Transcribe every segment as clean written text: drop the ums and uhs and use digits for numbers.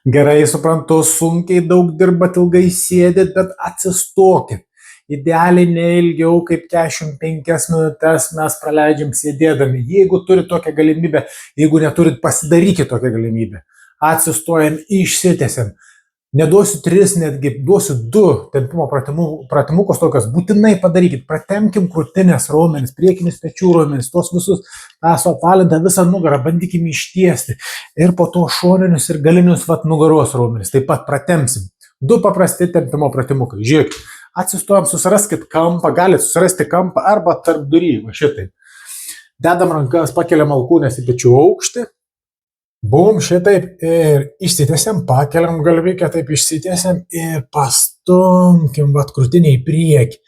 Gerai, suprantu, sunkiai daug dirbat, ilgai sėdit, bet atsistokit. Idealiai neilgiau kaip 45 minutės mes praleidžiam sėdėdami. Jeigu turit tokią galimybę, jeigu neturit, pasidarykit tokią galimybę. Atsistojam, išsitęsiam. Neduosiu 3, netgi duosiu 2 tempimo pratimukus tokios. Būtinai padarykit. Pratemkim krūtinės raumenis, priekinius pečių raumenis, tos visus, tą suapvalintą visą nugarą, bandykim ištiesti. Ir po to šoninius ir galinius nugaros raumenis. Taip pat pratemsim. 2 paprasti tempimo pratimukai. Žiūrėkit. Atsistojam, susiraskit kampą, galit susirasti kampą arba tarp durį, va šitai. Dedam rankas, pakeliam alkūnės į pečių aukštį. Bum, šitaip ir išsitęsiam, pakeliam galvikę, taip išsitęsiam ir pastumkim krūtinę į priekį.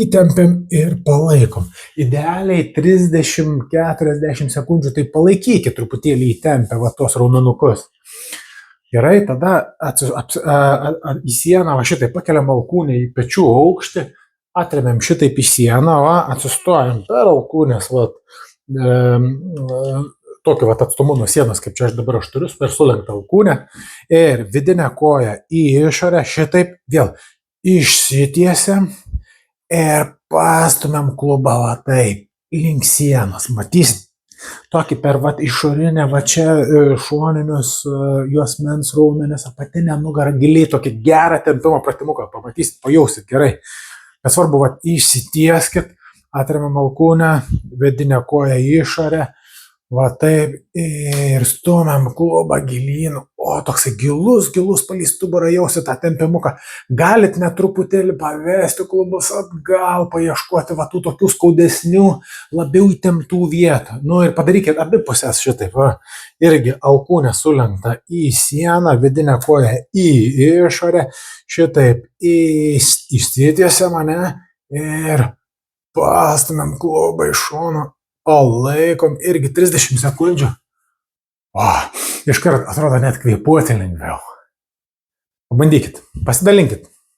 Įtempiam ir palaikom. Idealiai 30-40 sekundžių, tai palaikykit truputėlį įtempę tos raumenukus. Gerai, tada į sieną, va šitaip pakeliam alkūnę į pečių aukštį, atremiam šitaip į sieną, atsistojam per alkūnės, tokiu atstumu nuo sienos, kaip čia aš turiu, per sulenktą alkūnę ir vidinę koją į išorę, šitaip vėl išsitiesiam ir pastumiam klubą, taip, link sienos, matysim. Tokį per išorinę, čia šoninius juosmens raumenis, apatinę nugarą giliai, tokį gerą tempimo pratimuką, pamatysit, pajausit gerai. Bet svarbu, išsitieskit, atremiam alkūnę, vidinę koją į išorę, taip, ir stumiam klubą gilyn, toksai gilus palei stuburą jausit tą tempimuką. Galit net truputėlį pavesti klubus atgal, paieškoti tų tokių skaudesnių, labiau įtemptų vietų. Ir padarykit abi pusės šitaip, irgi alkūnė sulenkta į sieną, vidinę koją į išorę, šitaip išsitiesiam mane ir pastumiam klubą iš šono. Palaikom irgi 30 sekundžių. Iškart atrodo net kvėpuoti lengviau. Pabandykit, pasidalinkit.